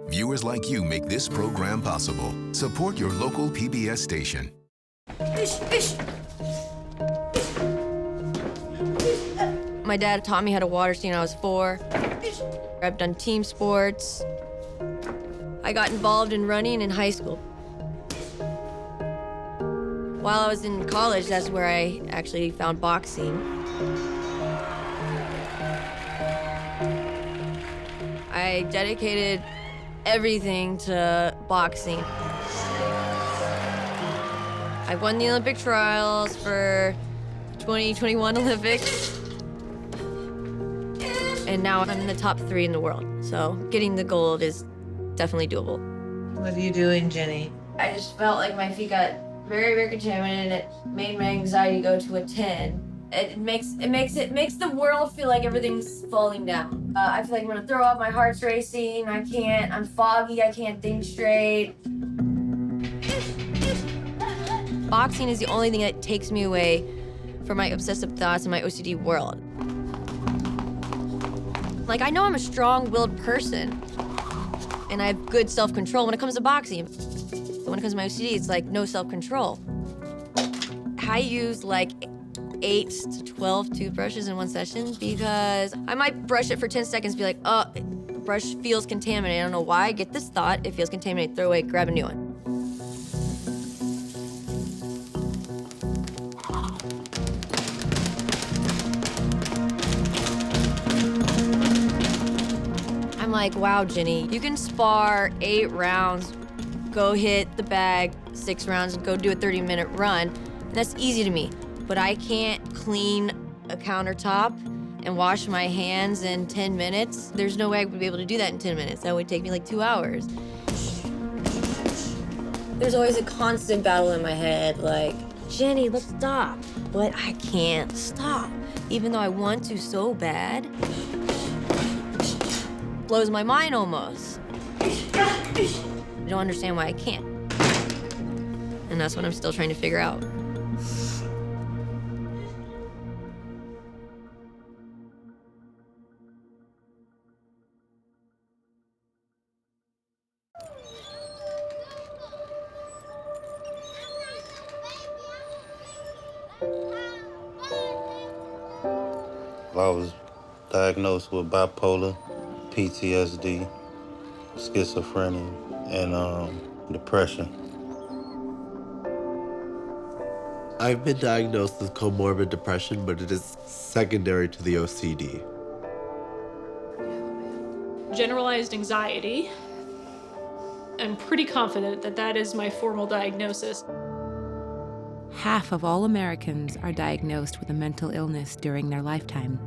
Viewers like you make this program possible. Support your local PBS station. Fish. My dad taught me how to water ski when I was 4. I've done team sports. I got involved in running in high school. While I was in college, that's where I actually found boxing. I dedicated everything to boxing. I won the Olympic trials for 2021 Olympics. And now I'm in the top 3 in the world. So getting the gold is definitely doable. What are you doing, Jenny? I just felt like my feet got very, very contaminated, and it made my anxiety go to a 10. It makes the world feel like everything's falling down. I feel like I'm gonna throw up, my heart's racing, I'm foggy, I can't think straight. Boxing is the only thing that takes me away from my obsessive thoughts and my OCD world. Like, I know I'm a strong-willed person, and I have good self-control when it comes to boxing. But when it comes to my OCD, it's like no self-control. I use like 8 to 12 toothbrushes in one session because I might brush it for 10 seconds, be like, oh, the brush feels contaminated. I don't know why I get this thought. It feels contaminated, throw away, grab a new one. I'm like, wow, Jenny, you can spar 8 rounds, go hit the bag 6 rounds, and go do a 30-minute run. And that's easy to me. But I can't clean a countertop and wash my hands in 10 minutes. There's no way I would be able to do that in 10 minutes. That would take me like 2 hours. There's always a constant battle in my head, like, Jenny, let's stop. But I can't stop, even though I want to so bad. Blows my mind almost. I don't understand why I can't. And that's what I'm still trying to figure out. I was diagnosed with bipolar, PTSD, schizophrenia, and depression. I've been diagnosed with comorbid depression, but it is secondary to the OCD. Generalized anxiety. I'm pretty confident that that is my formal diagnosis. Half of all Americans are diagnosed with a mental illness during their lifetime.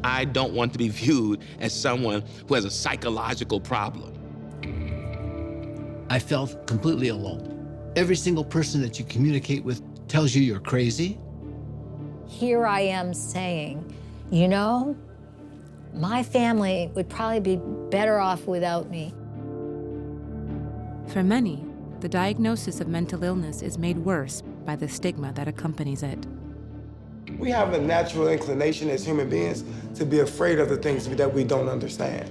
I don't want to be viewed as someone who has a psychological problem. I felt completely alone. Every single person that you communicate with tells you you're crazy. Here I am saying, you know, my family would probably be better off without me. For many, the diagnosis of mental illness is made worse by the stigma that accompanies it. We have a natural inclination as human beings to be afraid of the things that we don't understand.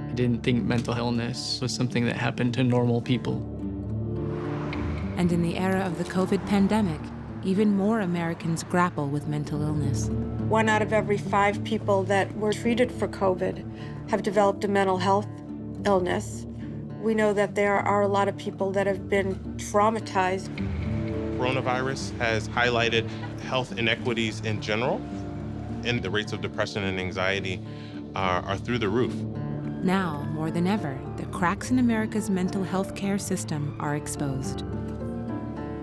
I didn't think mental illness was something that happened to normal people. And in the era of the COVID pandemic, even more Americans grapple with mental illness. 1 out of every 5 people that were treated for COVID have developed a mental health illness. We know that there are a lot of people that have been traumatized. Coronavirus has highlighted health inequities in general, and the rates of depression and anxiety are through the roof. Now, more than ever, the cracks in America's mental health care system are exposed.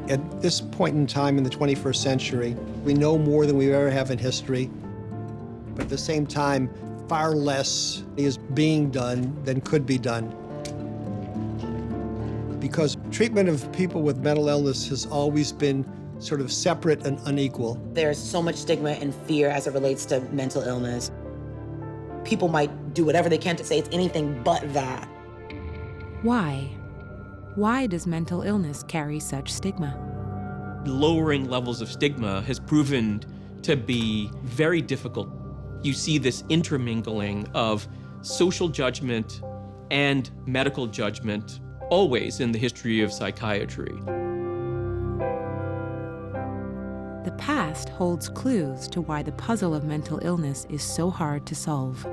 At this point in time in the 21st century, we know more than we ever have in history, but at the same time, far less is being done than could be done. Because treatment of people with mental illness has always been sort of separate and unequal. There's so much stigma and fear as it relates to mental illness. People might do whatever they can to say it's anything but that. Why? Why does mental illness carry such stigma? Lowering levels of stigma has proven to be very difficult. You see this intermingling of social judgment and medical judgment, always in the history of psychiatry. The past holds clues to why the puzzle of mental illness is so hard to solve.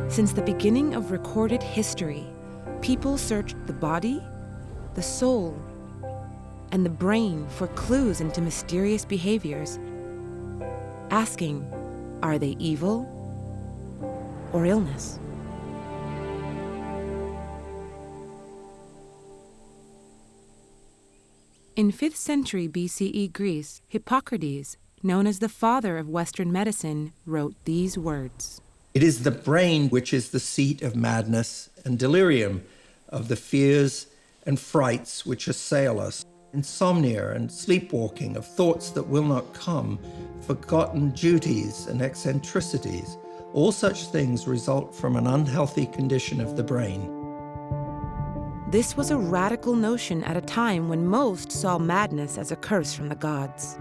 Since the beginning of recorded history, people searched the body, the soul, and the brain for clues into mysterious behaviors, asking, are they evil or illness? In 5th century BCE Greece, Hippocrates, known as the father of Western medicine, wrote these words. It is the brain which is the seat of madness and delirium, of the fears and frights which assail us, insomnia and sleepwalking, of thoughts that will not come, forgotten duties and eccentricities. All such things result from an unhealthy condition of the brain. This was a radical notion at a time when most saw madness as a curse from the gods.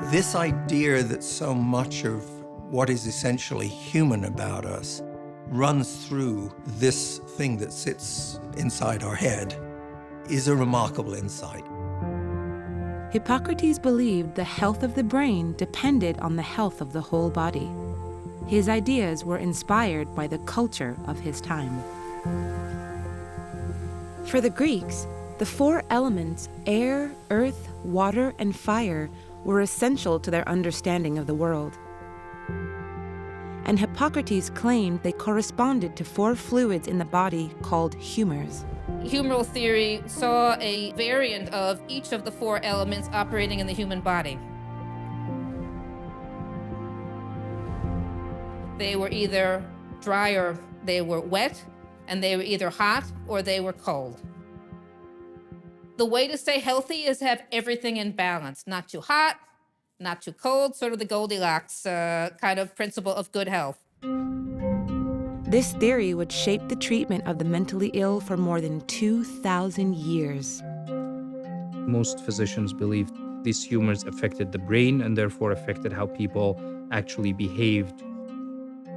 This idea that so much of what is essentially human about us runs through this thing that sits inside our head is a remarkable insight. Hippocrates believed the health of the brain depended on the health of the whole body. His ideas were inspired by the culture of his time. For the Greeks, the 4 elements, air, earth, water, and fire, were essential to their understanding of the world. And Hippocrates claimed they corresponded to 4 fluids in the body called humors. Humoral theory saw a variant of each of the 4 elements operating in the human body. They were either dry or they were wet, and they were either hot or they were cold. The way to stay healthy is have everything in balance, not too hot, not too cold, sort of the Goldilocks kind of principle of good health. This theory would shape the treatment of the mentally ill for more than 2,000 years. Most physicians believe these humors affected the brain and therefore affected how people actually behaved.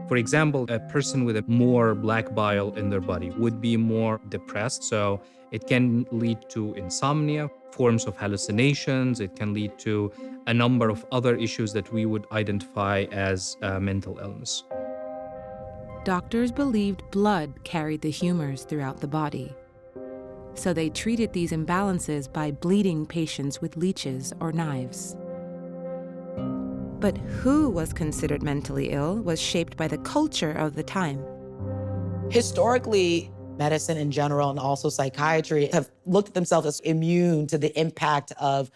For example, a person with a more black bile in their body would be more depressed, so it can lead to insomnia, forms of hallucinations. It can lead to a number of other issues that we would identify as mental illness. Doctors believed blood carried the humors throughout the body. So they treated these imbalances by bleeding patients with leeches or knives. But who was considered mentally ill was shaped by the culture of the time. Historically, medicine in general and also psychiatry have looked at themselves as immune to the impact of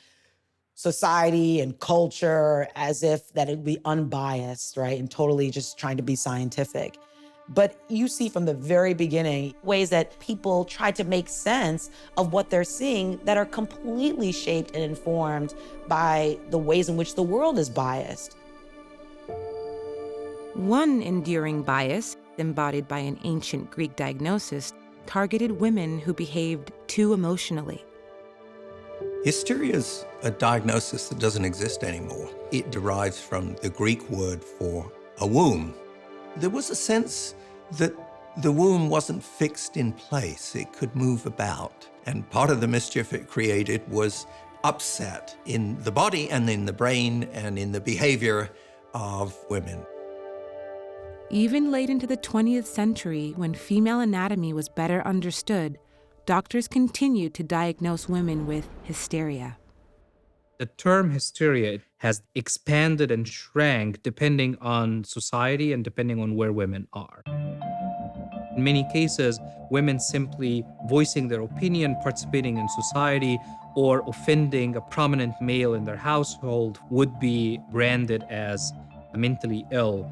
society and culture, as if that it would be unbiased, right? And totally just trying to be scientific. But you see from the very beginning ways that people try to make sense of what they're seeing that are completely shaped and informed by the ways in which the world is biased. One enduring bias, embodied by an ancient Greek diagnosis, targeted women who behaved too emotionally. Hysteria is a diagnosis that doesn't exist anymore. It derives from the Greek word for a womb. There was a sense that the womb wasn't fixed in place. It could move about. And part of the mischief it created was upset in the body and in the brain and in the behavior of women. Even late into the 20th century, when female anatomy was better understood, doctors continued to diagnose women with hysteria. The term hysteria has expanded and shrank depending on society and depending on where women are. In many cases, women simply voicing their opinion, participating in society, or offending a prominent male in their household would be branded as mentally ill.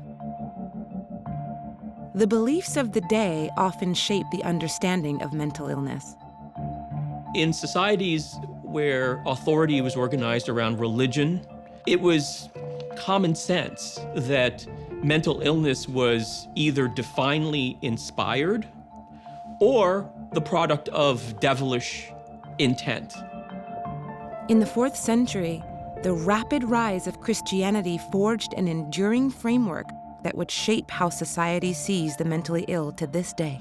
The beliefs of the day often shape the understanding of mental illness. In societies where authority was organized around religion, it was common sense that mental illness was either divinely inspired or the product of devilish intent. In the 4th century, the rapid rise of Christianity forged an enduring framework that would shape how society sees the mentally ill to this day.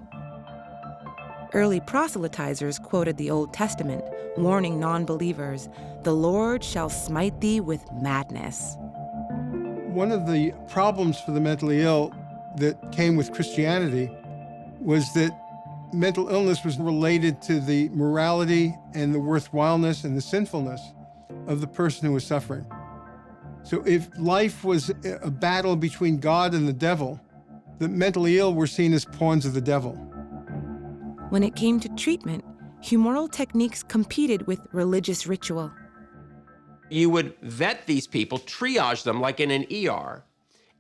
Early proselytizers quoted the Old Testament, warning non-believers, "The Lord shall smite thee with madness." One of the problems for the mentally ill that came with Christianity was that mental illness was related to the morality and the worthwhileness and the sinfulness of the person who was suffering. So if life was a battle between God and the devil, the mentally ill were seen as pawns of the devil. When it came to treatment, humoral techniques competed with religious ritual. You would vet these people, triage them like in an ER,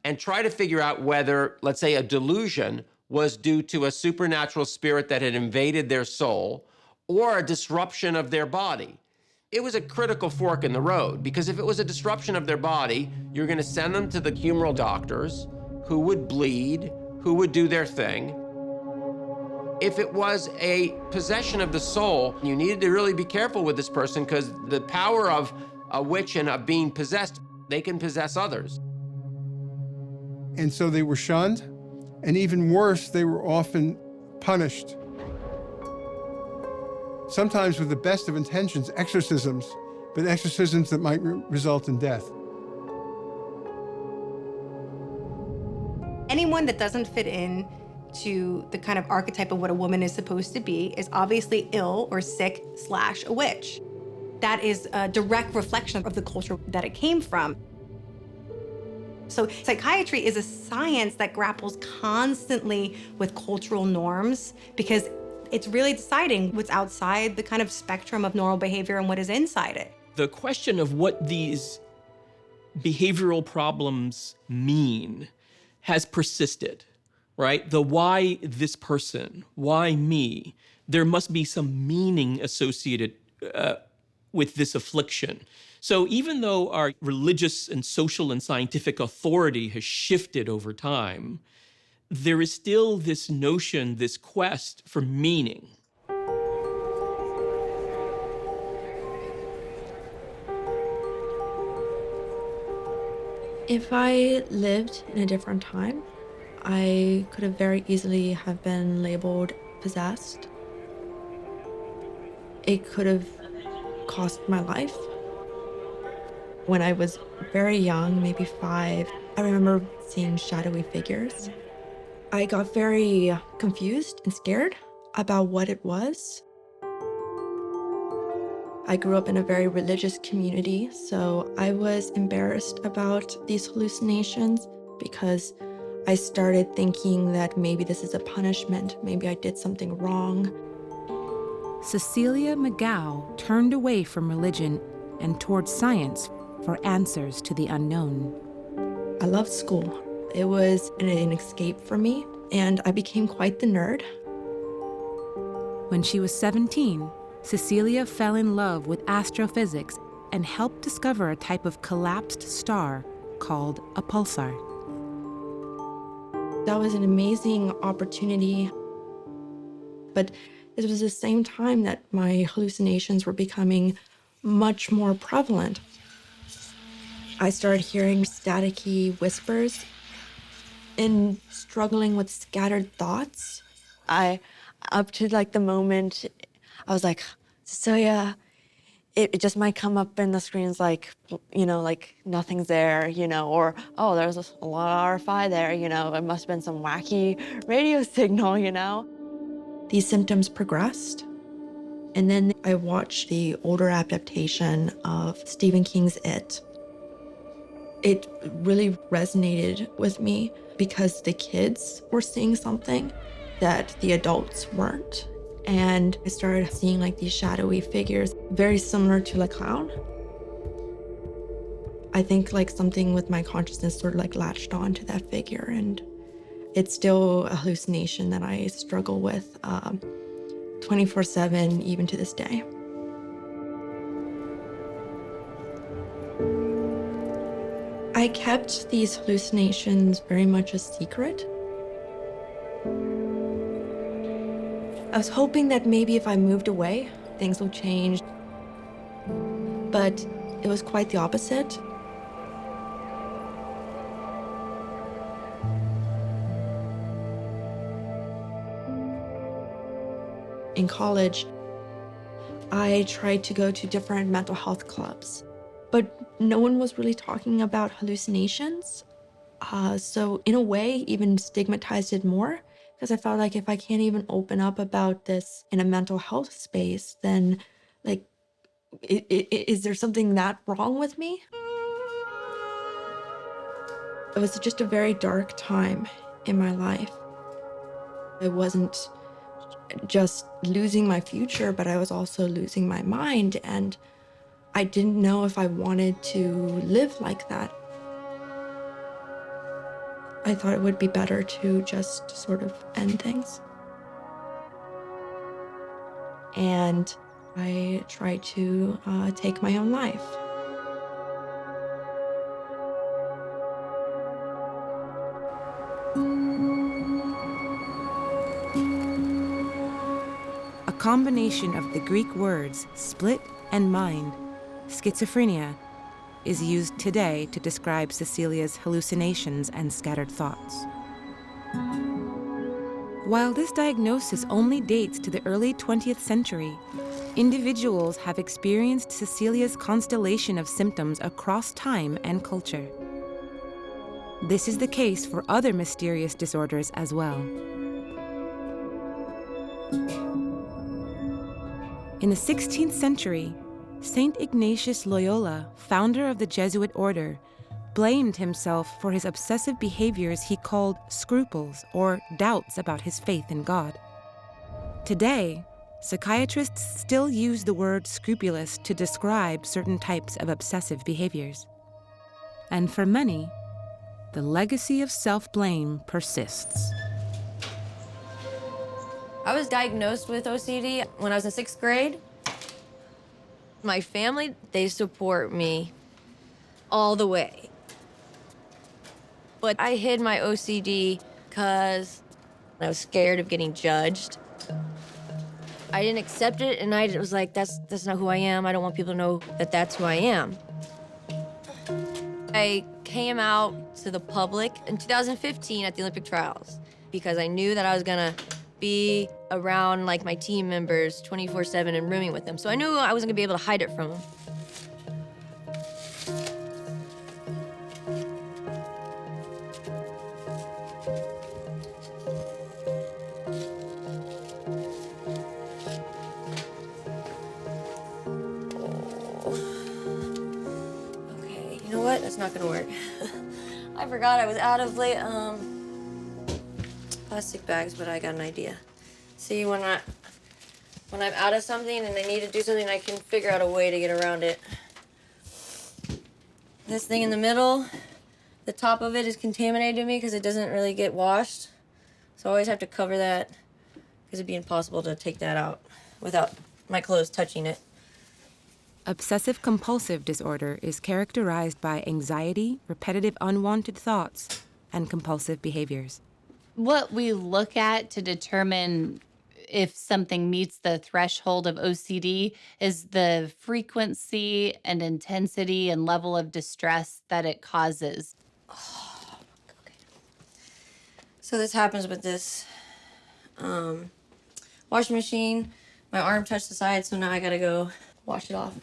and try to figure out whether, let's say, a delusion was due to a supernatural spirit that had invaded their soul or a disruption of their body. It was a critical fork in the road, because if it was a disruption of their body, you're going to send them to the humoral doctors who would bleed, who would do their thing. If it was a possession of the soul, you needed to really be careful with this person, because the power of a witch and of being possessed, they can possess others. And so they were shunned, and even worse, they were often punished. Sometimes with the best of intentions, exorcisms, but exorcisms that might result in death. Anyone that doesn't fit in to the kind of archetype of what a woman is supposed to be is obviously ill or sick / a witch. That is a direct reflection of the culture that it came from. So psychiatry is a science that grapples constantly with cultural norms, because it's really deciding what's outside the kind of spectrum of normal behavior and what is inside it. The question of what these behavioral problems mean has persisted, right? The why this person, why me? There must be some meaning associated with this affliction. So even though our religious and social and scientific authority has shifted over time, there is still this notion, this quest for meaning. If I lived in a different time, I could have very easily have been labeled possessed. It could have cost my life. When I was very young, maybe 5, I remember seeing shadowy figures. I got very confused and scared about what it was. I grew up in a very religious community, so I was embarrassed about these hallucinations because I started thinking that maybe this is a punishment, maybe I did something wrong. Cecilia McGow turned away from religion and towards science for answers to the unknown. I loved school. It was an escape for me, and I became quite the nerd. When she was 17, Cecilia fell in love with astrophysics and helped discover a type of collapsed star called a pulsar. That was an amazing opportunity, but it was the same time that my hallucinations were becoming much more prevalent. I started hearing staticky whispers and struggling with scattered thoughts. Up to like the moment, I was like, Cecilia, it just might come up in the screens like, you know, like nothing's there, you know, or, oh, there's a lot of RFI there, you know, it must have been some wacky radio signal, you know. These symptoms progressed. And then I watched the older adaptation of Stephen King's It. It really resonated with me because the kids were seeing something that the adults weren't. And I started seeing like these shadowy figures, very similar to a clown. I think like something with my consciousness sort of like latched on to that figure, and it's still a hallucination that I struggle with 24/7, even to this day. I kept these hallucinations very much a secret. I was hoping that maybe if I moved away, things will change. But it was quite the opposite. In college, I tried to go to different mental health clubs, but no one was really talking about hallucinations. So in a way, even stigmatized it more, because I felt like if I can't even open up about this in a mental health space, then like, is there something that wrong with me? It was just a very dark time in my life. I wasn't just losing my future, but I was also losing my mind, and I didn't know if I wanted to live like that. I thought it would be better to just sort of end things. And I tried to take my own life. A combination of the Greek words split and mind, schizophrenia, is used today to describe Cecilia's hallucinations and scattered thoughts. While this diagnosis only dates to the early 20th century, individuals have experienced Cecilia's constellation of symptoms across time and culture. This is the case for other mysterious disorders as well. In the 16th century, Saint Ignatius Loyola, founder of the Jesuit order, blamed himself for his obsessive behaviors he called scruples or doubts about his faith in God. Today, psychiatrists still use the word scrupulous to describe certain types of obsessive behaviors. And for many, the legacy of self-blame persists. I was diagnosed with OCD when I was in 6th grade. My family, they support me all the way. But I hid my OCD because I was scared of getting judged. I didn't accept it, and I was like, that's not who I am. I don't want people to know that that's who I am. I came out to the public in 2015 at the Olympic trials because I knew that I was gonna be around like my team members 24/7 and rooming with them. So I knew I wasn't gonna be able to hide it from them. Okay, you know what? That's not gonna work. I forgot I was out of plastic bags, but I got an idea. See, when I'm out of something and I need to do something, I can figure out a way to get around it. This thing in the middle, the top of it is contaminated to me because it doesn't really get washed. So I always have to cover that because it'd be impossible to take that out without my clothes touching it. Obsessive-compulsive disorder is characterized by anxiety, repetitive unwanted thoughts, and compulsive behaviors. What we look at to determine if something meets the threshold of OCD is the frequency and intensity and level of distress that it causes. Oh, okay. So this happens with this washing machine. My arm touched the side, so now I gotta go wash it off.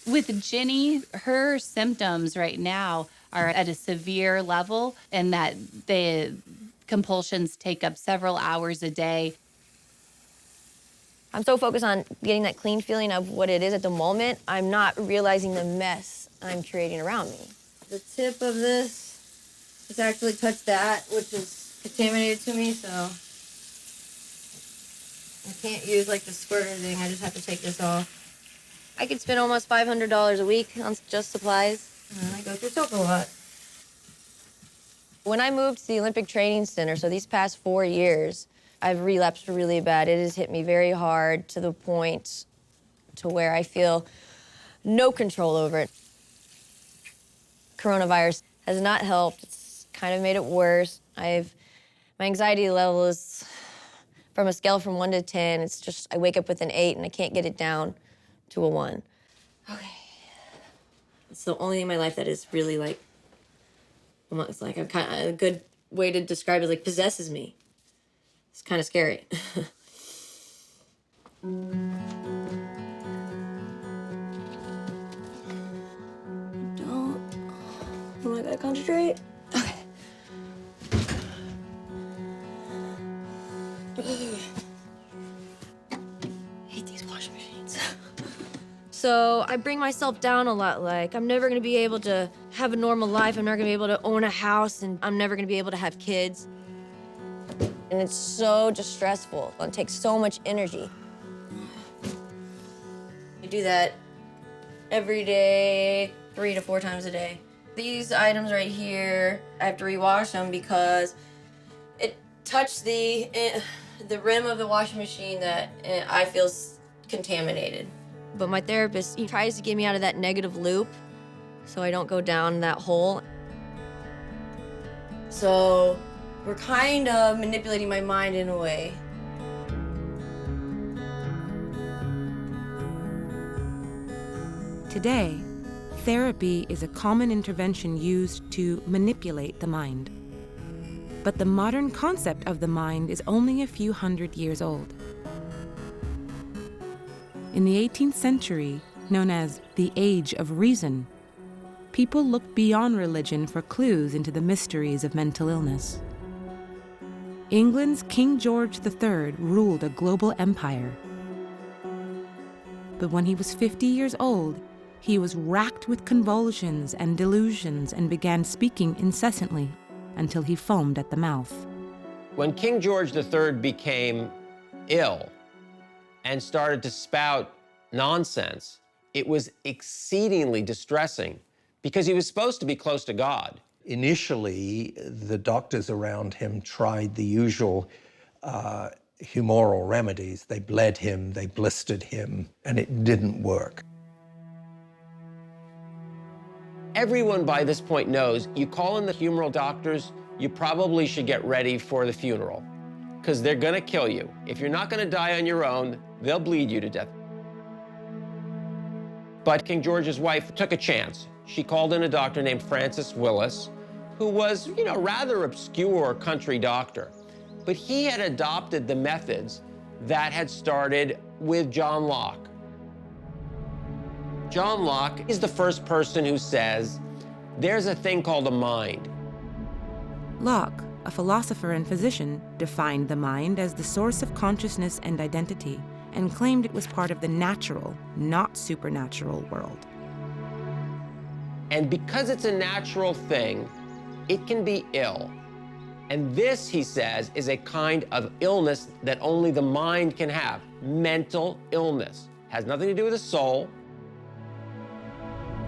With Jenny, her symptoms right now are at a severe level, and that the compulsions take up several hours a day. I'm so focused on getting that clean feeling of what it is at the moment, I'm not realizing the mess I'm creating around me. The tip of this has actually touched that, which is contaminated to me, so I can't use like the squirter thing. I just have to take this off. I could spend almost $500 a week on just supplies, and I go through soap a lot. When I moved to the Olympic Training Center, so these past 4 years, I've relapsed really bad. It has hit me very hard to the point to where I feel no control over it. Coronavirus has not helped. It's kind of made it worse. My anxiety level is From a scale from 1 to 10, it's just, I wake up with an 8 and I can't get it down to a 1. Okay. It's the only thing in my life that is really like, it's like a good way to describe it, like possesses me. It's kind of scary. Oh, I gotta concentrate. Okay. Hate these washing machines. So I bring myself down a lot. Like, I'm never gonna be able to have a normal life. I'm never gonna be able to own a house, and I'm never gonna be able to have kids. And it's so distressful. It takes so much energy. I do that every day, 3 to 4 times a day. These items right here, I have to rewash them because it touched the rim of the washing machine that I feel contaminated. But my therapist, he tries to get me out of that negative loop so I don't go down that hole. So we're kind of manipulating my mind in a way. Today, therapy is a common intervention used to manipulate the mind. But the modern concept of the mind is only a few hundred years old. In the 18th century, known as the Age of Reason, people looked beyond religion for clues into the mysteries of mental illness. England's King George III ruled a global empire. But when he was 50 years old, he was racked with convulsions and delusions and began speaking incessantly until he foamed at the mouth. When King George III became ill and started to spout nonsense, it was exceedingly distressing because he was supposed to be close to God. Initially, the doctors around him tried the usual humoral remedies. They bled him, they blistered him, and it didn't work. Everyone by this point knows you call in the humoral doctors, you probably should get ready for the funeral because they're gonna kill you. If you're not gonna die on your own, they'll bleed you to death. But King George's wife took a chance. She called in a doctor named Francis Willis, who was, rather obscure country doctor. But he had adopted the methods that had started with John Locke. John Locke is the first person who says, there's a thing called a mind. Locke, a philosopher and physician, defined the mind as the source of consciousness and identity, and claimed it was part of the natural, not supernatural world. And because it's a natural thing, it can be ill. And this, he says, is a kind of illness that only the mind can have. Mental illness. Has nothing to do with the soul.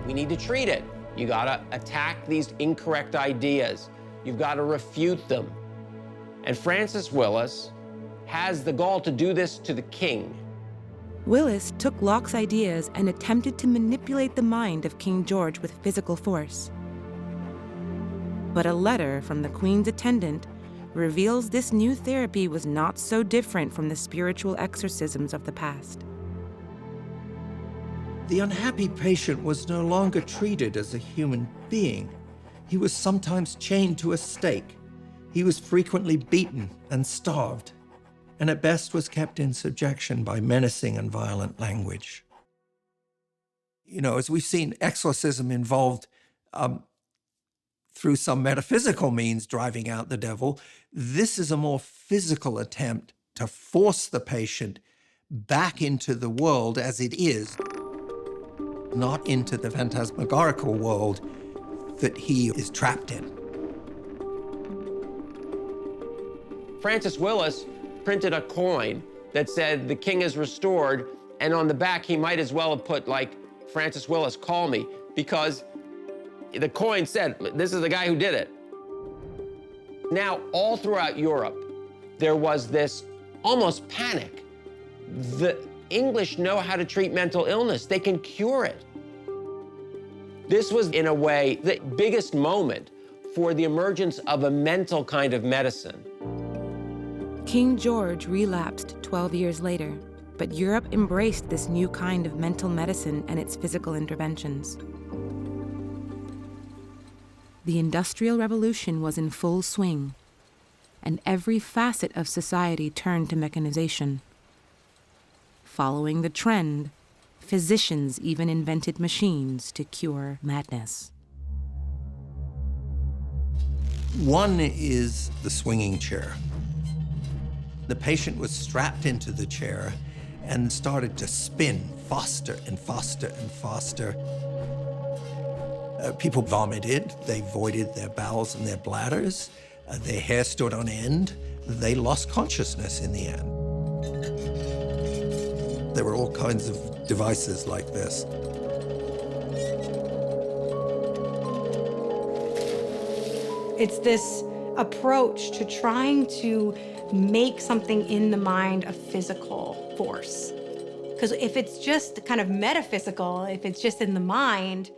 We need to treat it. You gotta attack these incorrect ideas. You've gotta refute them. And Francis Willis has the gall to do this to the king. Willis took Locke's ideas and attempted to manipulate the mind of King George with physical force. But a letter from the Queen's attendant reveals this new therapy was not so different from the spiritual exorcisms of the past. The unhappy patient was no longer treated as a human being. He was sometimes chained to a stake. He was frequently beaten and starved, and at best was kept in subjection by menacing and violent language. As we've seen, exorcism involved through some metaphysical means driving out the devil. This is a more physical attempt to force the patient back into the world as it is, not into the phantasmagorical world that he is trapped in. Francis Willis printed a coin that said, the king is restored, and on the back he might as well have put, like, Francis Willis, call me, because the coin said, this is the guy who did it. Now, all throughout Europe, there was this almost panic. The English know how to treat mental illness. They can cure it. This was, in a way, the biggest moment for the emergence of a mental kind of medicine. King George relapsed 12 years later, but Europe embraced this new kind of mental medicine and its physical interventions. The Industrial Revolution was in full swing, and every facet of society turned to mechanization. Following the trend, physicians even invented machines to cure madness. One is the swinging chair. The patient was strapped into the chair and started to spin faster and faster and faster. People vomited, they voided their bowels and their bladders, their hair stood on end, they lost consciousness in the end. There were all kinds of devices like this. It's this approach to trying to make something in the mind a physical force. Because if it's just kind of metaphysical, if it's just in the mind,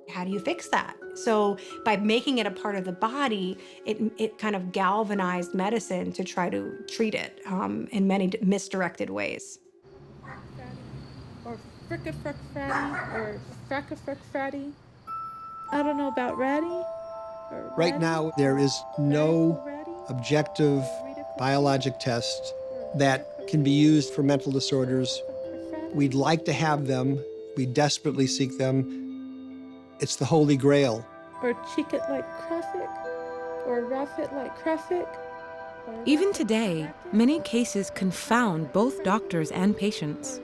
how do you fix that? So by making it a part of the body, it kind of galvanized medicine to try to treat it in many misdirected ways. Or fricka-frick fatty, or fracka-frick fatty. I don't know about ratty. Right now, there is no objective biologic test that can be used for mental disorders. We'd like to have them. We desperately seek them. It's the Holy Grail. Or cheek it like Krafik, or rough it like Krafik. Even today, many cases confound both doctors and patients.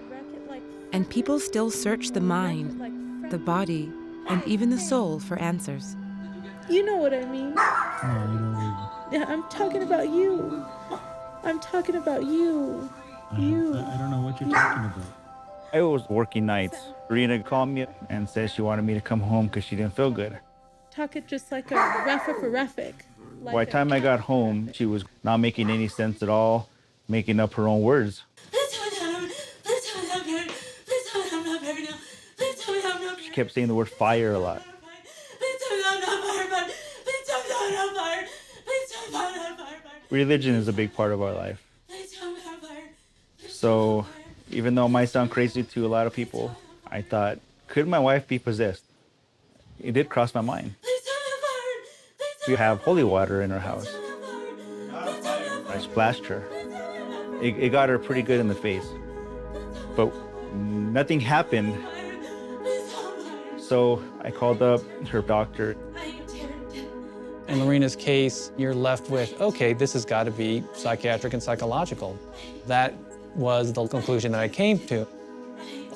And people still search the mind, the body, and even the soul for answers. You know what I mean. Yeah, I'm talking about you. I'm talking about you. You. I don't know what you're talking about. I was working nights. Rena called me and said she wanted me to come home because she didn't feel good. Talk it just like a Rafik. By the time I got home, she was not making any sense at all, making up her own words. She kept saying the word fire a lot. Religion is a big part of our life. So even though it might sound crazy to a lot of people, I thought, could my wife be possessed? It did cross my mind. We have holy water in our house. I splashed her. It got her pretty good in the face. But nothing happened. So I called up her doctor. In Lorena's case, you're left with, okay, this has got to be psychiatric and psychological. That was the conclusion that I came to.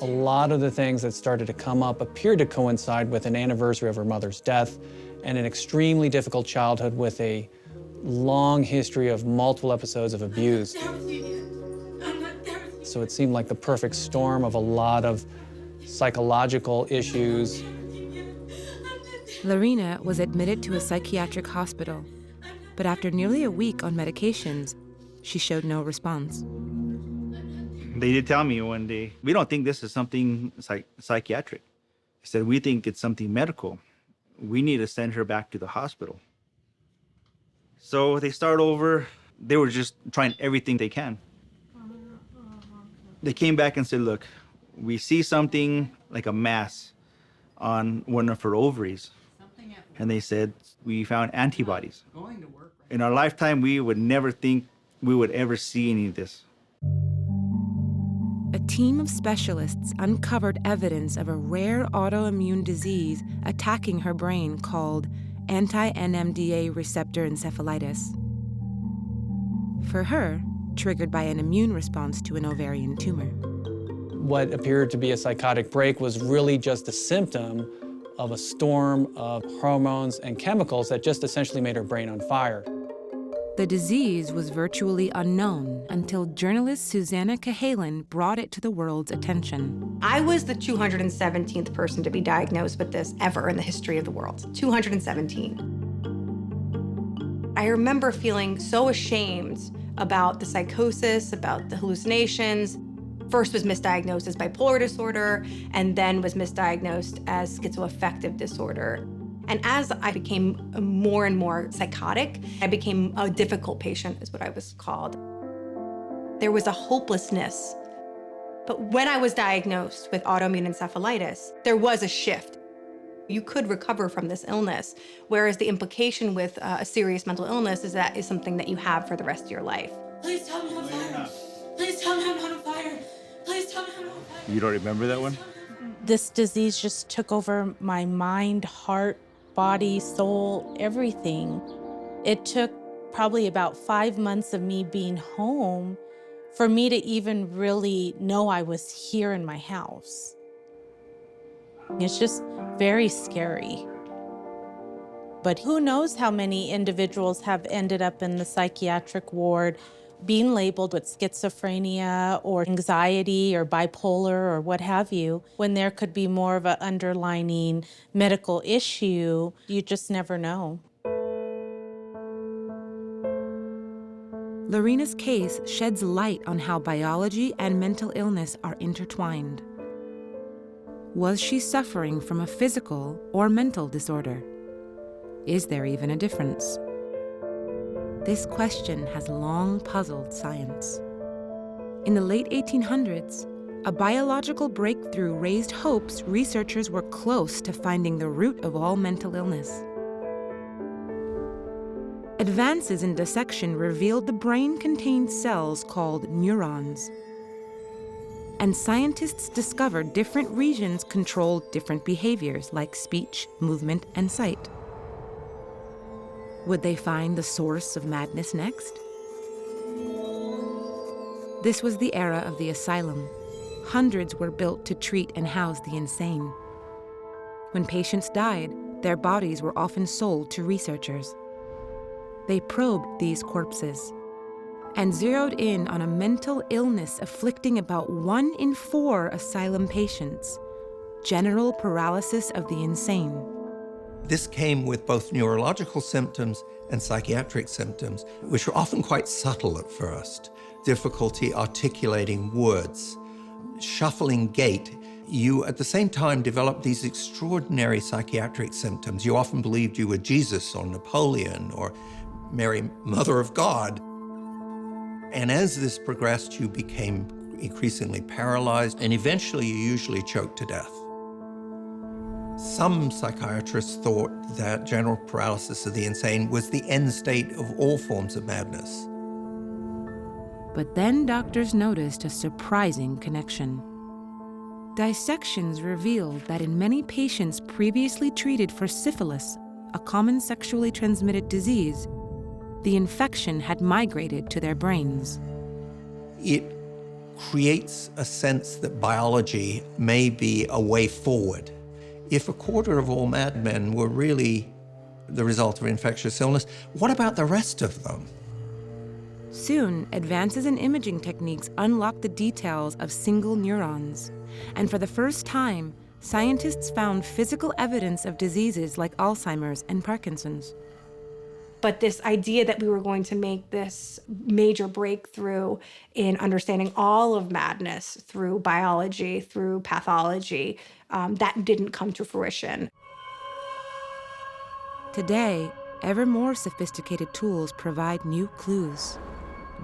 A lot of the things that started to come up appeared to coincide with an anniversary of her mother's death and an extremely difficult childhood with a long history of multiple episodes of abuse. So it seemed like the perfect storm of a lot of psychological issues. Lorena was admitted to a psychiatric hospital, but after nearly a week on medications, she showed no response. They did tell me one day, we don't think this is something psychiatric. They said, we think it's something medical. We need to send her back to the hospital. So they start over. They were just trying everything they can. They came back and said, look, we see something like a mass on one of her ovaries. And they said, we found antibodies. In our lifetime, we would never think we would ever see any of this. A team of specialists uncovered evidence of a rare autoimmune disease attacking her brain called anti-NMDA receptor encephalitis. For her, triggered by an immune response to an ovarian tumor. What appeared to be a psychotic break was really just a symptom of a storm of hormones and chemicals that just essentially made her brain on fire. The disease was virtually unknown until journalist Susanna Cahalan brought it to the world's attention. I was the 217th person to be diagnosed with this ever in the history of the world. 217. I remember feeling so ashamed about the psychosis, about the hallucinations. First was misdiagnosed as bipolar disorder, and then was misdiagnosed as schizoaffective disorder. And as I became more and more psychotic, I became a difficult patient, is what I was called. There was a hopelessness. But when I was diagnosed with autoimmune encephalitis, there was a shift. You could recover from this illness, whereas the implication with a serious mental illness is that is something that you have for the rest of your life. Please tell me I'm on fire. Please tell me I'm not on fire. Please tell me I'm not on fire. You don't remember that one? This disease just took over my mind, heart, body, soul, everything. It took probably about 5 months of me being home for me to even really know I was here in my house. It's just very scary. But who knows how many individuals have ended up in the psychiatric ward being labeled with schizophrenia or anxiety or bipolar or what have you, when there could be more of an underlying medical issue. You just never know. Lorena's case sheds light on how biology and mental illness are intertwined. Was she suffering from a physical or mental disorder? Is there even a difference? This question has long puzzled science. In the late 1800s, a biological breakthrough raised hopes researchers were close to finding the root of all mental illness. Advances in dissection revealed the brain contained cells called neurons. And scientists discovered different regions controlled different behaviors like speech, movement, and sight. Would they find the source of madness next? This was the era of the asylum. Hundreds were built to treat and house the insane. When patients died, their bodies were often sold to researchers. They probed these corpses and zeroed in on a mental illness afflicting about 1 in 4 asylum patients: general paralysis of the insane. This came with both neurological symptoms and psychiatric symptoms, which were often quite subtle at first. Difficulty articulating words, shuffling gait. You, at the same time, developed these extraordinary psychiatric symptoms. You often believed you were Jesus or Napoleon or Mary, Mother of God. And as this progressed, you became increasingly paralyzed, and eventually you usually choked to death. Some psychiatrists thought that general paralysis of the insane was the end state of all forms of madness. But then doctors noticed a surprising connection. Dissections revealed that in many patients previously treated for syphilis, a common sexually transmitted disease, the infection had migrated to their brains. It creates a sense that biology may be a way forward. If 1/4 of all madmen were really the result of infectious illness, what about the rest of them? Soon, advances in imaging techniques unlocked the details of single neurons. And for the first time, scientists found physical evidence of diseases like Alzheimer's and Parkinson's. But this idea that we were going to make this major breakthrough in understanding all of madness through biology, through pathology, that didn't come to fruition. Today, ever more sophisticated tools provide new clues.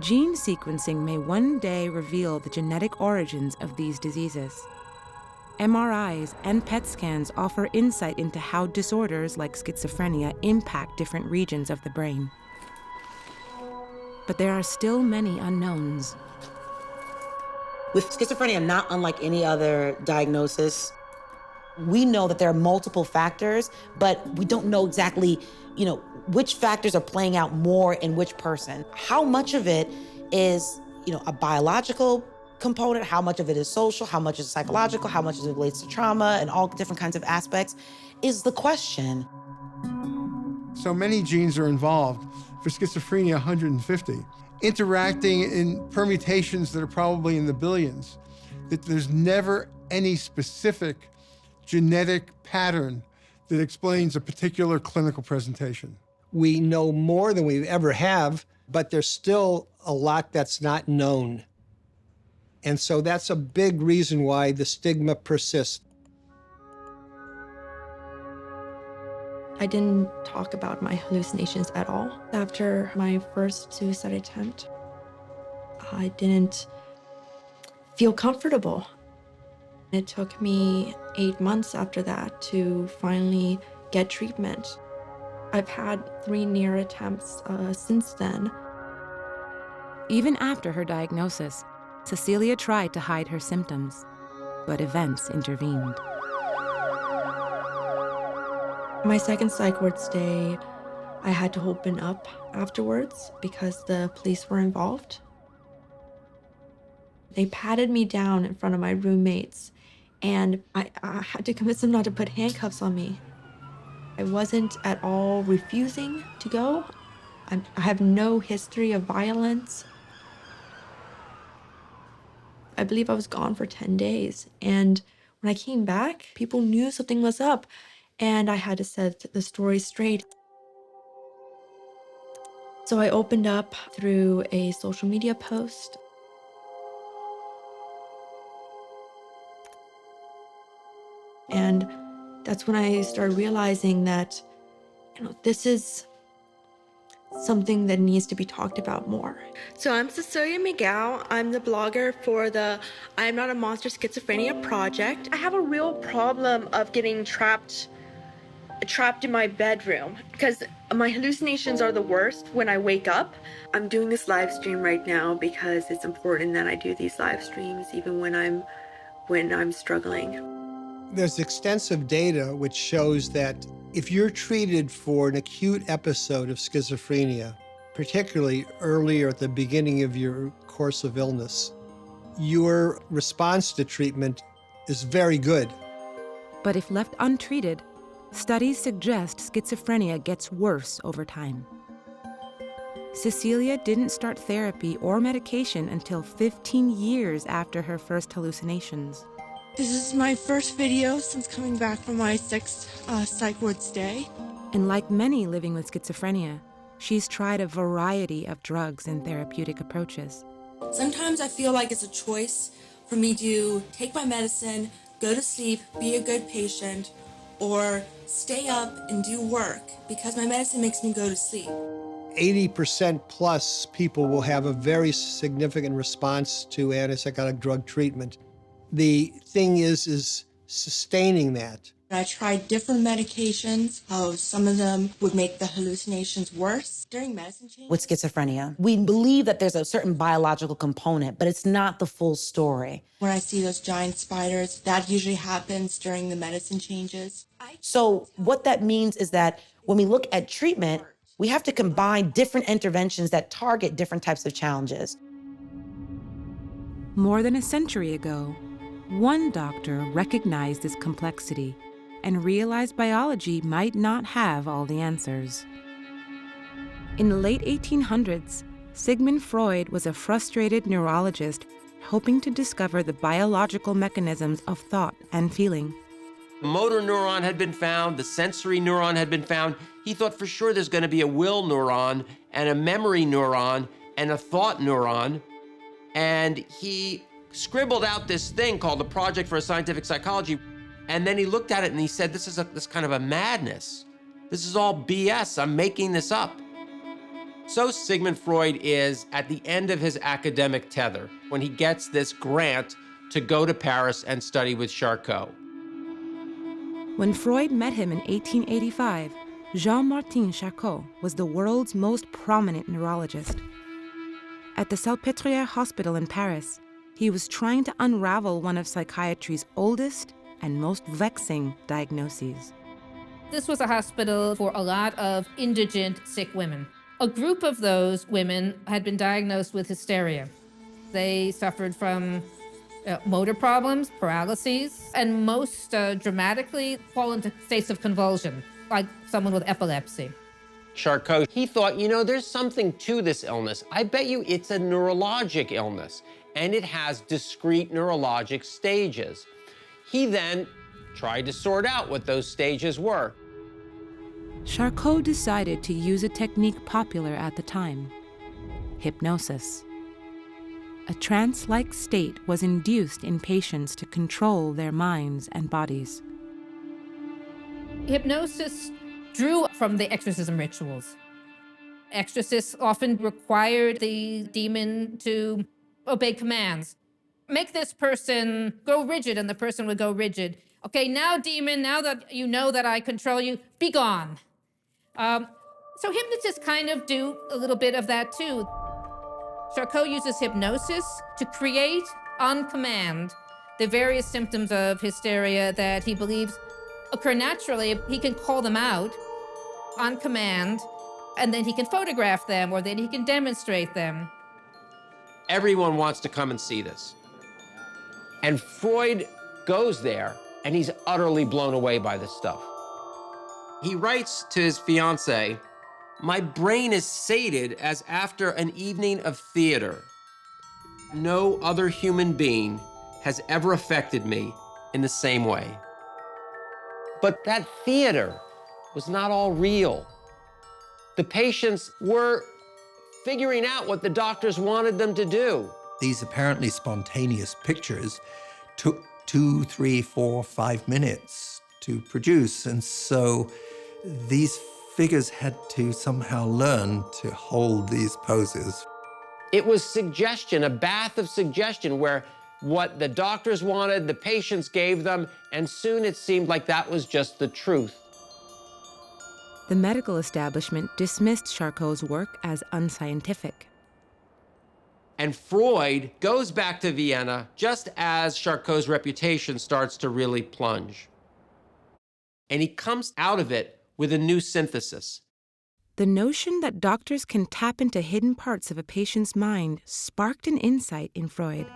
Gene sequencing may one day reveal the genetic origins of these diseases. MRIs and PET scans offer insight into how disorders like schizophrenia impact different regions of the brain. But there are still many unknowns. With schizophrenia, not unlike any other diagnosis, we know that there are multiple factors, but we don't know exactly, which factors are playing out more in which person. How much of it is, a biological component, how much of it is social, how much is psychological, how much of it relates to trauma, and all different kinds of aspects is the question. So many genes are involved. For schizophrenia, 150. Interacting in permutations that are probably in the billions. That there's never any specific genetic pattern that explains a particular clinical presentation. We know more than we ever have, but there's still a lot that's not known. And so that's a big reason why the stigma persists. I didn't talk about my hallucinations at all. After my first suicide attempt, I didn't feel comfortable. It took me 8 months after that to finally get treatment. I've had 3 near attempts since then. Even after her diagnosis, Cecilia tried to hide her symptoms, but events intervened. My second psych ward stay, I had to open up afterwards because the police were involved. They patted me down in front of my roommates, and I had to convince them not to put handcuffs on me. I wasn't at all refusing to go. I have no history of violence. I believe I was gone for 10 days. And when I came back, people knew something was up, and I had to set the story straight. So I opened up through a social media post. And that's when I started realizing that, this is something that needs to be talked about more. So I'm Cecilia Miguel. I'm the blogger for the I'm Not a Monster Schizophrenia project. I have a real problem of getting trapped in my bedroom because my hallucinations are the worst when I wake up. I'm doing this live stream right now because it's important that I do these live streams even when I'm struggling. There's extensive data which shows that if you're treated for an acute episode of schizophrenia, particularly earlier at the beginning of your course of illness, your response to treatment is very good. But if left untreated, studies suggest schizophrenia gets worse over time. Cecilia didn't start therapy or medication until 15 years after her first hallucinations. This is my first video since coming back from my 6th psych ward stay. And like many living with schizophrenia, she's tried a variety of drugs and therapeutic approaches. Sometimes I feel like it's a choice for me to take my medicine, go to sleep, be a good patient, or stay up and do work because my medicine makes me go to sleep. 80% plus people will have a very significant response to antipsychotic drug treatment. The thing is sustaining that. I tried different medications. Some of them would make the hallucinations worse during medicine changes. With schizophrenia, we believe that there's a certain biological component, but it's not the full story. When I see those giant spiders, that usually happens during the medicine changes. So what that means is that when we look at treatment, we have to combine different interventions that target different types of challenges. More than a century ago, one doctor recognized this complexity and realized biology might not have all the answers. In the late 1800s, Sigmund Freud was a frustrated neurologist hoping to discover the biological mechanisms of thought and feeling. The motor neuron had been found, the sensory neuron had been found. He thought for sure there's going to be a will neuron and a memory neuron and a thought neuron. And he scribbled out this thing called the Project for a Scientific Psychology. And then he looked at it and he said, this kind of a madness. This is all BS. I'm making this up. So Sigmund Freud is at the end of his academic tether when he gets this grant to go to Paris and study with Charcot. When Freud met him in 1885, Jean-Martin Charcot was the world's most prominent neurologist. At the Salpêtrière Hospital in Paris, he was trying to unravel one of psychiatry's oldest and most vexing diagnoses. This was a hospital for a lot of indigent, sick women. A group of those women had been diagnosed with hysteria. They suffered from motor problems, paralyses, and most dramatically fall into states of convulsion, like someone with epilepsy. Charcot, he thought, there's something to this illness. I bet you it's a neurologic illness, and it has discrete neurologic stages. He then tried to sort out what those stages were. Charcot decided to use a technique popular at the time: hypnosis. A trance-like state was induced in patients to control their minds and bodies. Hypnosis drew from the exorcism rituals. Exorcists often required the demon to obey commands. Make this person go rigid, and the person would go rigid. Okay, now demon, now that you know that I control you, be gone. So hypnotists kind of do a little bit of that too. Charcot uses hypnosis to create, on command, the various symptoms of hysteria that he believes occur naturally. He can call them out on command, and then he can photograph them, or then he can demonstrate them. Everyone wants to come and see this. And Freud goes there, and he's utterly blown away by this stuff. He writes to his fiancée, "My brain is sated as after an evening of theater. No other human being has ever affected me in the same way." But that theater was not all real. The patients were figuring out what the doctors wanted them to do. These apparently spontaneous pictures took 2, 3, 4, 5 minutes to produce, and so these figures had to somehow learn to hold these poses. It was suggestion, a bath of suggestion, where what the doctors wanted, the patients gave them, and soon it seemed like that was just the truth. The medical establishment dismissed Charcot's work as unscientific. And Freud goes back to Vienna just as Charcot's reputation starts to really plunge. And he comes out of it with a new synthesis. The notion that doctors can tap into hidden parts of a patient's mind sparked an insight in Freud.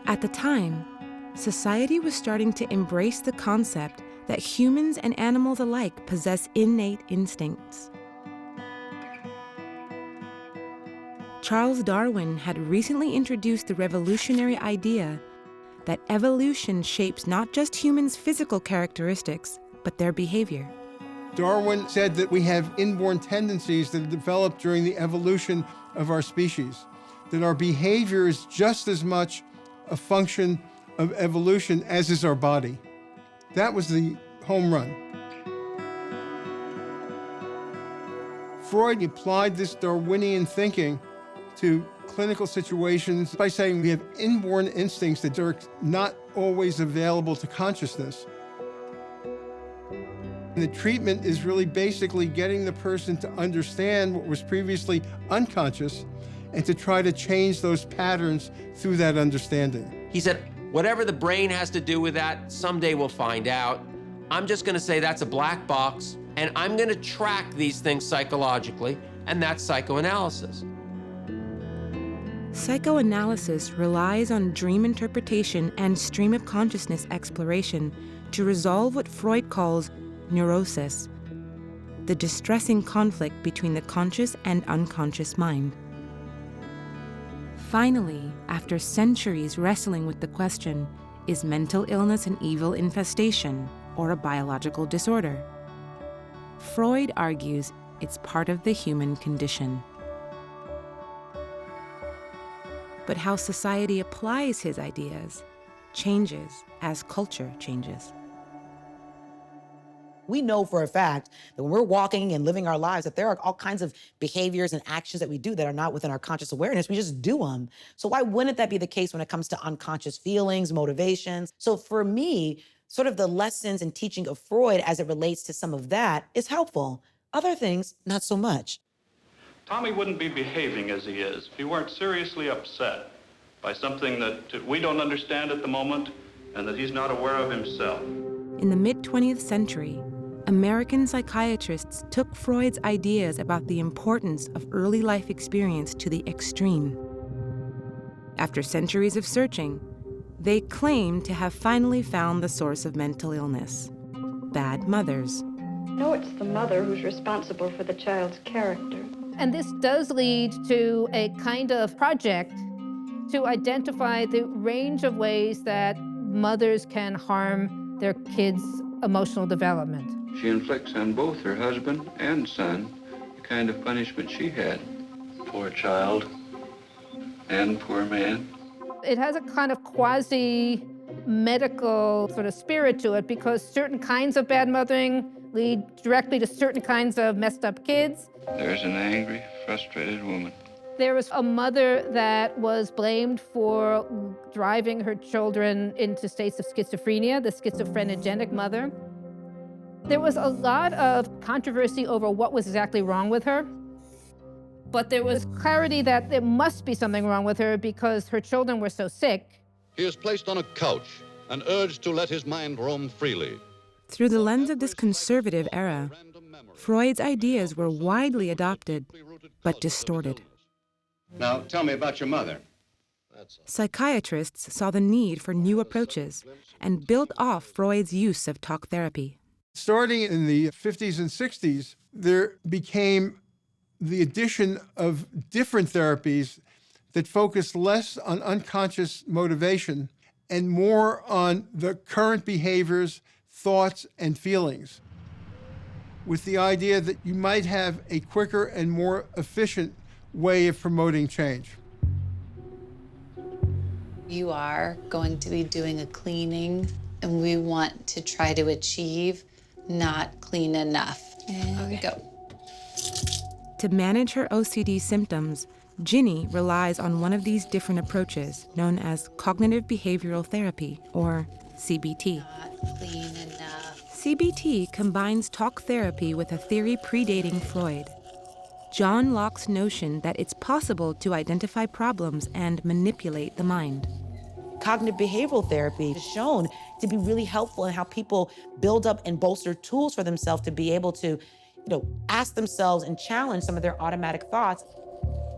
At the time, society was starting to embrace the concept that humans and animals alike possess innate instincts. Charles Darwin had recently introduced the revolutionary idea that evolution shapes not just humans' physical characteristics, but their behavior. Darwin said that we have inborn tendencies that develop during the evolution of our species, that our behavior is just as much a function of evolution as is our body. That was the home run. Freud applied this Darwinian thinking to clinical situations by saying we have inborn instincts that are not always available to consciousness. And the treatment is really basically getting the person to understand what was previously unconscious and to try to change those patterns through that understanding. He said, whatever the brain has to do with that, someday we'll find out. I'm just gonna say that's a black box, and I'm gonna track these things psychologically, and that's psychoanalysis. Psychoanalysis relies on dream interpretation and stream of consciousness exploration to resolve what Freud calls neurosis, the distressing conflict between the conscious and unconscious mind. Finally, after centuries wrestling with the question, is mental illness an evil infestation or a biological disorder? Freud argues it's part of the human condition. But how society applies his ideas changes as culture changes. We know for a fact that when we're walking and living our lives, that there are all kinds of behaviors and actions that we do that are not within our conscious awareness. We just do them. So why wouldn't that be the case when it comes to unconscious feelings, motivations? So for me, sort of the lessons and teaching of Freud as it relates to some of that is helpful. Other things, not so much. Tommy wouldn't be behaving as he is if he weren't seriously upset by something that we don't understand at the moment and that he's not aware of himself. In the mid-20th century, American psychiatrists took Freud's ideas about the importance of early life experience to the extreme. After centuries of searching, they claimed to have finally found the source of mental illness: bad mothers. No, it's the mother who's responsible for the child's character. And this does lead to a kind of project to identify the range of ways that mothers can harm their kids' emotional development. She inflicts on both her husband and son the kind of punishment she had. Poor child and poor man. It has a kind of quasi-medical sort of spirit to it because certain kinds of bad mothering lead directly to certain kinds of messed up kids. There's an angry, frustrated woman. There was a mother that was blamed for driving her children into states of schizophrenia, the schizophrenogenic mother. There was a lot of controversy over what was exactly wrong with her, but there was clarity that there must be something wrong with her because her children were so sick. He is placed on a couch and urged to let his mind roam freely. Through the lens of this conservative era, Freud's ideas were widely adopted, but distorted. Now, tell me about your mother. Psychiatrists saw the need for new approaches and built off Freud's use of talk therapy. Starting in the 50s and 60s, there became the addition of different therapies that focused less on unconscious motivation and more on the current behaviors, thoughts, and feelings, with the idea that you might have a quicker and more efficient way of promoting change. You are going to be doing a cleaning, and we want to try to achieve not clean enough. And go. To manage her OCD symptoms, Ginny relies on one of these different approaches known as cognitive behavioral therapy, or CBT. Not clean enough. CBT combines talk therapy with a theory predating Freud. John Locke's notion that it's possible to identify problems and manipulate the mind. Cognitive behavioral therapy is shown to be really helpful in how people build up and bolster tools for themselves to be able to, ask themselves and challenge some of their automatic thoughts.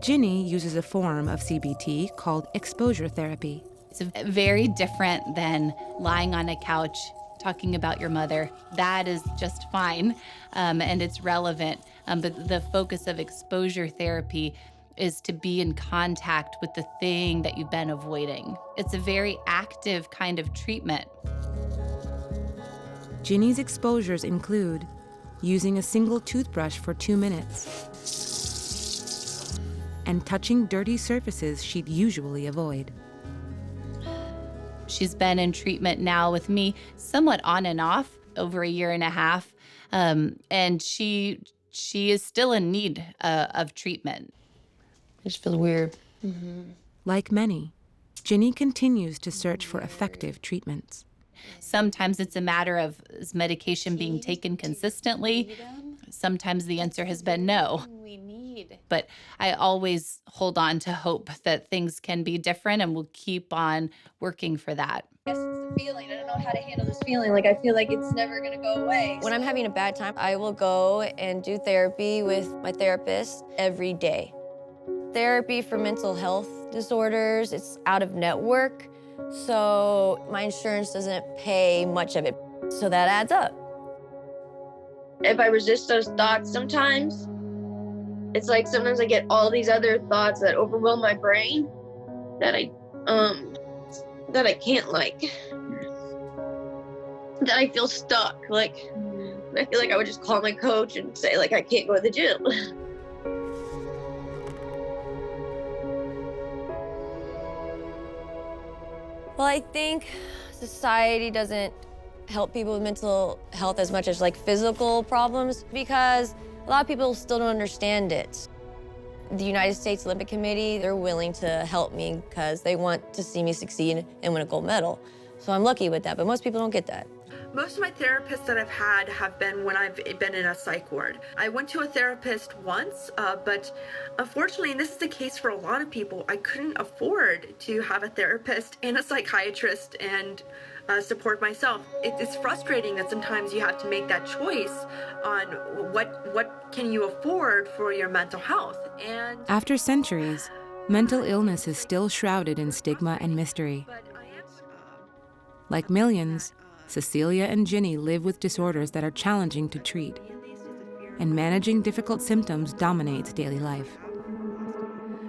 Ginny uses a form of CBT called exposure therapy. It's very different than lying on a couch talking about your mother. That is just fine, and it's relevant. But the focus of exposure therapy is to be in contact with the thing that you've been avoiding. It's a very active kind of treatment. Ginny's exposures include using a single toothbrush for 2 minutes and touching dirty surfaces she'd usually avoid. She's been in treatment now with me somewhat on and off over a year and a half, and she is still in need of treatment. It just feels weird. Like many, Ginny continues to search for effective treatments. Sometimes it's a matter of is medication being taken consistently? Sometimes the answer has been no. But I always hold on to hope that things can be different, and we'll keep on working for that. Yes, it's a feeling. I don't know how to handle this feeling. Like, I feel like it's never gonna go away. When I'm having a bad time, I will go and do therapy with my therapist every day. Therapy for mental health disorders, it's out of network, so my insurance doesn't pay much of it. So that adds up. If I resist those thoughts sometimes, it's like sometimes I get all these other thoughts that overwhelm my brain that I can't that I feel stuck. Like, I feel like I would just call my coach and say, like, I can't go to the gym. Well, I think society doesn't help people with mental health as much as like physical problems because a lot of people still don't understand it. The United States Olympic Committee, they're willing to help me because they want to see me succeed and win a gold medal. So I'm lucky with that, but most people don't get that. Most of my therapists that I've had have been when I've been in a psych ward. I went to a therapist once, but unfortunately, and this is the case for a lot of people, I couldn't afford to have a therapist and a psychiatrist and support myself. It's frustrating that sometimes you have to make that choice on what can you afford for your mental health. And After centuries, mental illness is still shrouded in stigma and mystery. Like millions, Cecilia and Ginny live with disorders that are challenging to treat, and managing difficult symptoms dominates daily life.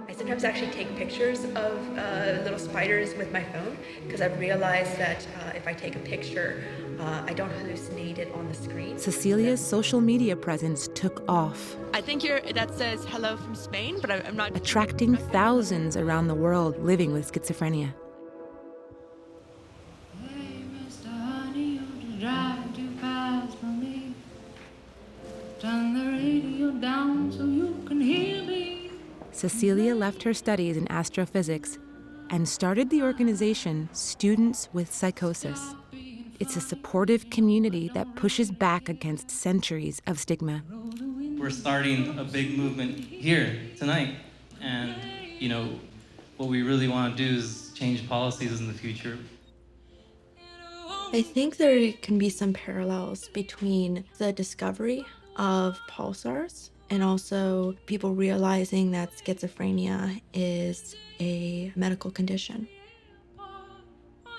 I sometimes actually take pictures of little spiders with my phone because I've realized that if I take a picture, I don't hallucinate it on the screen. Cecilia's social media presence took off, I think that says hello from Spain, but I'm not... attracting thousands around the world living with schizophrenia. Drive too fast for me. Turn the radio down so you can hear me. Cecilia left her studies in astrophysics and started the organization Students with Psychosis. It's a supportive community that pushes back against centuries of stigma. We're starting a big movement here tonight, and what we really want to do is change policies in the future. I think there can be some parallels between the discovery of pulsars and also people realizing that schizophrenia is a medical condition.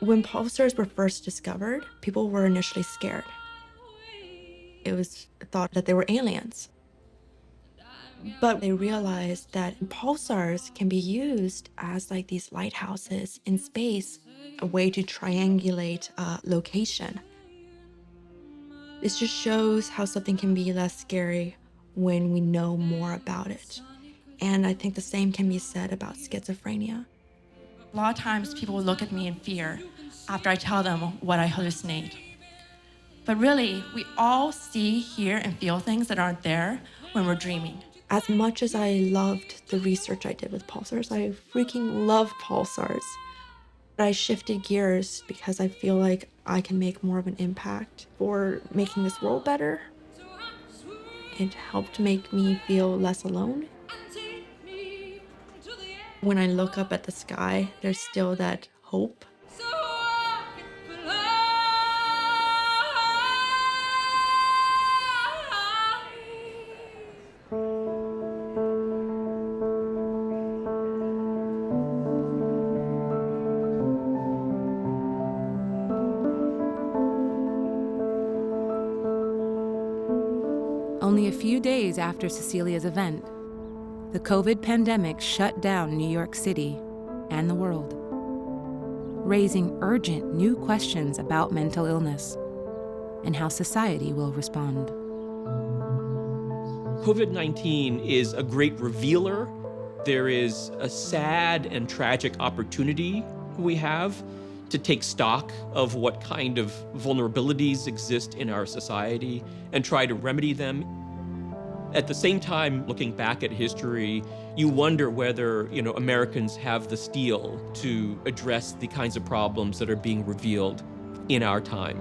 When pulsars were first discovered, people were initially scared. It was thought that they were aliens. But they realized that pulsars can be used as like these lighthouses in space, a way to triangulate location. This just shows how something can be less scary when we know more about it. And I think the same can be said about schizophrenia. A lot of times people will look at me in fear after I tell them what I hallucinate. But really, we all see, hear, and feel things that aren't there when we're dreaming. As much as I loved the research I did with pulsars, I freaking love pulsars. I shifted gears because I feel like I can make more of an impact for making this world better. It helped make me feel less alone. When I look up at the sky, there's still that hope. Only a few days after Cecilia's event, the COVID pandemic shut down New York City and the world, raising urgent new questions about mental illness and how society will respond. COVID-19 is a great revealer. There is a sad and tragic opportunity we have to take stock of what kind of vulnerabilities exist in our society and try to remedy them. At the same time, looking back at history, you wonder whether, Americans have the steel to address the kinds of problems that are being revealed in our time.